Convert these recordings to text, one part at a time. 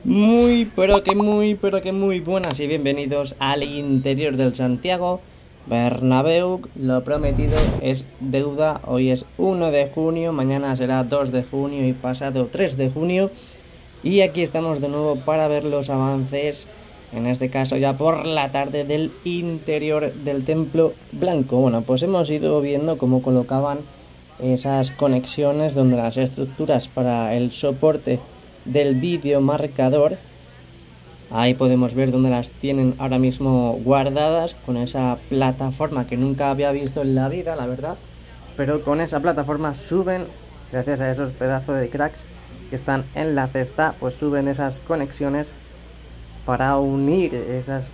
Pero que muy buenas y bienvenidos al interior del Santiago Bernabéu. Lo prometido es deuda. Hoy es 1 de junio, mañana será 2 de junio y pasado 3 de junio. Y aquí estamos de nuevo para ver los avances, en este caso ya por la tarde, del interior del Templo Blanco. Bueno, pues hemos ido viendo cómo colocaban esas conexiones donde las estructuras para el soporte del vídeo marcador, ahí podemos ver dónde las tienen ahora mismo guardadas, con esa plataforma que nunca había visto en la vida, la verdad. Pero con esa plataforma suben, gracias a esos pedazos de cracks que están en la cesta, pues suben esas conexiones para unir esas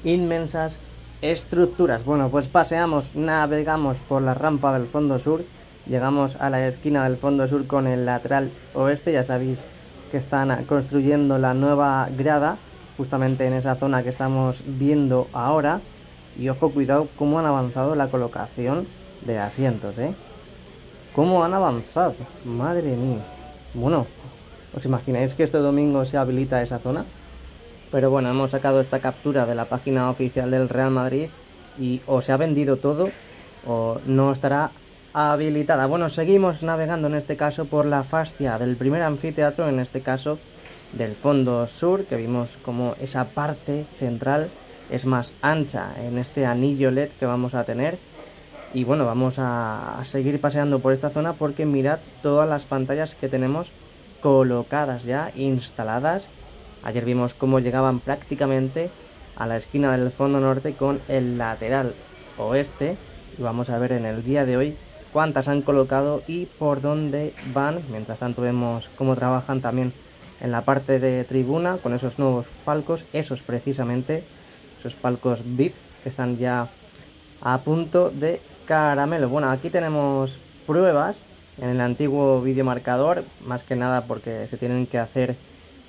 inmensas estructuras. Bueno, pues paseamos, navegamos por la rampa del fondo sur, llegamos a la esquina del fondo sur con el lateral oeste. Ya sabéis que están construyendo la nueva grada justamente en esa zona que estamos viendo ahora. Y ojo, cuidado cómo han avanzado la colocación de asientos, cómo han avanzado, madre mía. Bueno, ¿os imagináis que este domingo se habilita esa zona? Pero bueno, hemos sacado esta captura de la página oficial del Real Madrid y o se ha vendido todo o no estará habilitada. Bueno, seguimos navegando en este caso por la fascia del primer anfiteatro, en este caso del fondo sur, que vimos como esa parte central es más ancha en este anillo LED que vamos a tener. Y bueno, vamos a seguir paseando por esta zona porque mirad todas las pantallas que tenemos colocadas ya, instaladas. Ayer vimos cómo llegaban prácticamente a la esquina del fondo norte con el lateral oeste. Y vamos a ver en el día de hoy cuántas han colocado y por dónde van. Mientras tanto vemos cómo trabajan también en la parte de tribuna con esos nuevos palcos. Esos precisamente, esos palcos VIP que están ya a punto de caramelo. Bueno, aquí tenemos pruebas en el antiguo videomarcador, más que nada porque se tienen que hacer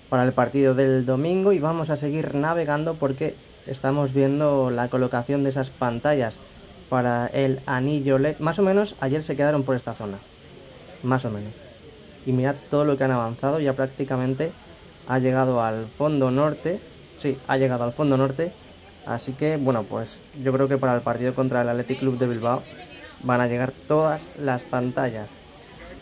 para el partido del domingo. Y vamos a seguir navegando porque estamos viendo la colocación de esas pantallas para el anillo LED. Más o menos ayer se quedaron por esta zona, más o menos. Y mirad todo lo que han avanzado, ya prácticamente ha llegado al fondo norte. Sí, ha llegado al fondo norte. Así que bueno, pues yo creo que para el partido contra el Athletic Club de Bilbao van a llegar todas las pantallas.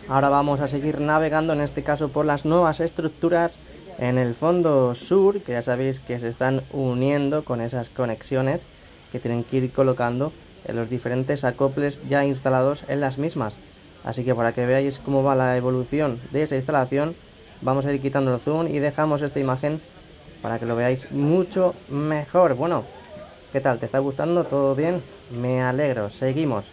Ahora vamos a seguir navegando, en este caso por las nuevas estructuras en el fondo sur, que ya sabéis que se están uniendo con esas conexiones que tienen que ir colocando en los diferentes acoples ya instalados en las mismas. Así que para que veáis cómo va la evolución de esa instalación, vamos a ir quitando el zoom y dejamos esta imagen para que lo veáis mucho mejor. Bueno, ¿qué tal? ¿Te está gustando? ¿Todo bien? Me alegro. Seguimos.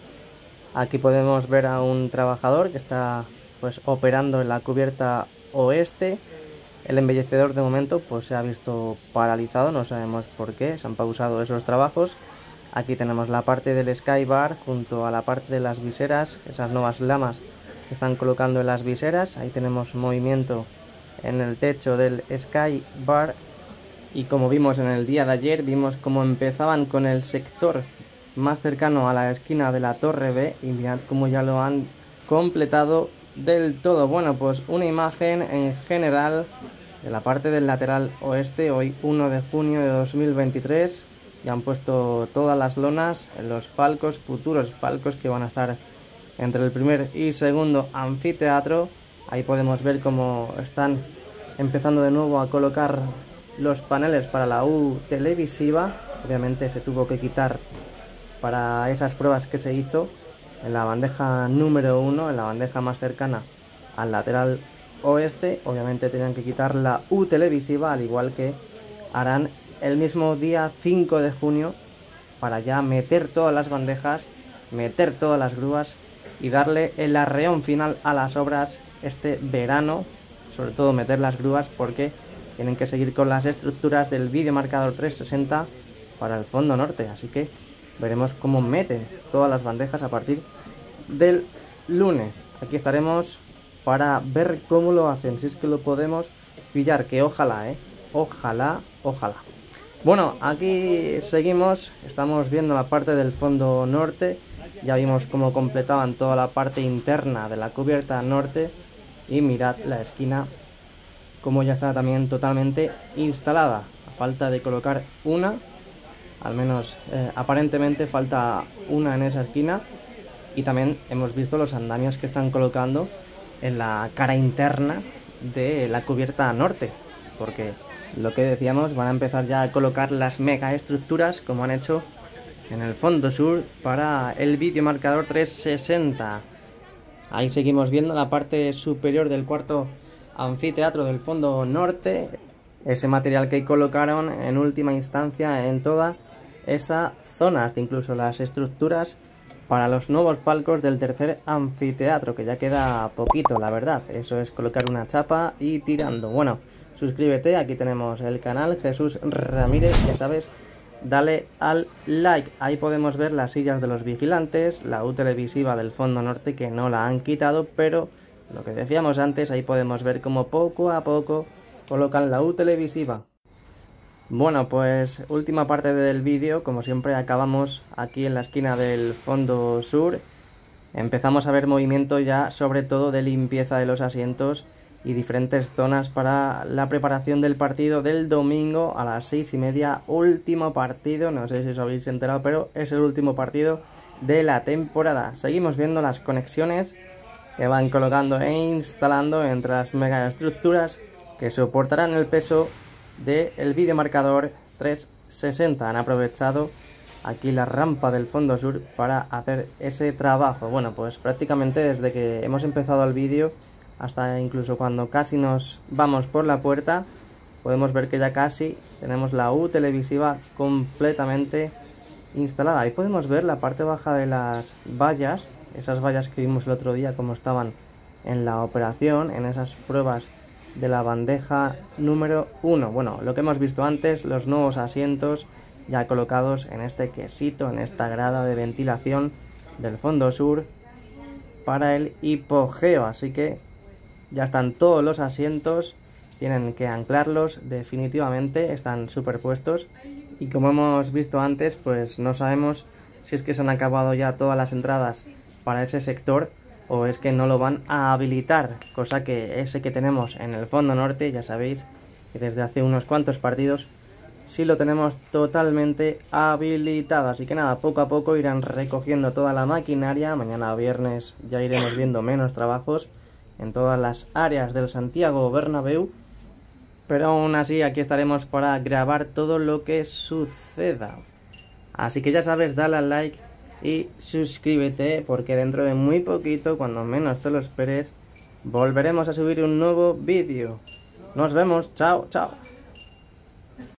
Aquí podemos ver a un trabajador que está pues operando en la cubierta oeste. El embellecedor de momento pues se ha visto paralizado, no sabemos por qué, se han pausado esos trabajos. Aquí tenemos la parte del Skybar junto a la parte de las viseras, esas nuevas lamas que están colocando en las viseras. Ahí tenemos movimiento en el techo del Skybar. Y como vimos en el día de ayer, vimos cómo empezaban con el sector más cercano a la esquina de la Torre B. Y mirad cómo ya lo han completado del todo. Bueno, pues una imagen en general de la parte del lateral oeste, hoy 1 de junio de 2023. Ya han puesto todas las lonas en los palcos, futuros palcos que van a estar entre el primer y segundo anfiteatro. Ahí podemos ver cómo están empezando de nuevo a colocar los paneles para la U televisiva. Obviamente se tuvo que quitar para esas pruebas que se hizo en la bandeja número 1, en la bandeja más cercana al lateral oeste. Obviamente tenían que quitar la U televisiva, al igual que harán el mismo día 5 de junio para ya meter todas las bandejas, meter todas las grúas y darle el arreón final a las obras este verano. Sobre todo meter las grúas porque tienen que seguir con las estructuras del videomarcador 360 para el fondo norte. Así que veremos cómo meten todas las bandejas a partir del lunes. Aquí estaremos para ver cómo lo hacen, si es que lo podemos pillar, que ojalá, ojalá. Bueno, aquí seguimos, estamos viendo la parte del fondo norte. Ya vimos cómo completaban toda la parte interna de la cubierta norte. Y mirad la esquina como ya está también totalmente instalada. A falta de colocar una, al menos aparentemente falta una en esa esquina. Y también hemos visto los andamios que están colocando en la cara interna de la cubierta norte, porque lo que decíamos, van a empezar ya a colocar las mega estructuras como han hecho en el fondo sur para el videomarcador 360. Ahí seguimos viendo la parte superior del cuarto anfiteatro del fondo norte, ese material que colocaron en última instancia en toda esa zona, hasta incluso las estructuras para los nuevos palcos del tercer anfiteatro, que ya queda poquito, la verdad. Eso es colocar una chapa y tirando. Bueno, suscríbete, aquí tenemos el canal Jesús Ramírez, ya sabes, dale al like. Ahí podemos ver las sillas de los vigilantes, la U televisiva del fondo norte, que no la han quitado, pero lo que decíamos antes, ahí podemos ver cómo poco a poco colocan la U televisiva. Bueno, pues última parte del vídeo, como siempre acabamos aquí en la esquina del fondo sur. Empezamos a ver movimiento ya, sobre todo de limpieza de los asientos y diferentes zonas para la preparación del partido del domingo a las 6:30. Último partido, no sé si os habéis enterado, pero es el último partido de la temporada. Seguimos viendo las conexiones que van colocando e instalando entre las megaestructuras que soportarán el peso del videomarcador 360. Han aprovechado aquí la rampa del fondo sur para hacer ese trabajo. Bueno, pues prácticamente desde que hemos empezado el vídeo hasta incluso cuando casi nos vamos por la puerta, podemos ver que ya casi tenemos la U televisiva completamente instalada. Ahí podemos ver la parte baja de las vallas, esas vallas que vimos el otro día como estaban en la operación, en esas pruebas de la bandeja número 1. Bueno, lo que hemos visto antes, los nuevos asientos ya colocados en este quesito, en esta grada de ventilación del fondo sur para el hipogeo. Así que ya están todos los asientos, tienen que anclarlos definitivamente, están superpuestos. Y como hemos visto antes, pues no sabemos si es que se han acabado ya todas las entradas para ese sector o es que no lo van a habilitar, cosa que ese que tenemos en el fondo norte, ya sabéis que desde hace unos cuantos partidos sí lo tenemos totalmente habilitado. Así que nada, poco a poco irán recogiendo toda la maquinaria. Mañana viernes ya iremos viendo menos trabajos en todas las áreas del Santiago Bernabéu, pero aún así aquí estaremos para grabar todo lo que suceda. Así que ya sabes, dale al like y suscríbete, porque dentro de muy poquito, cuando menos te lo esperes, volveremos a subir un nuevo vídeo. Nos vemos, chao, chao.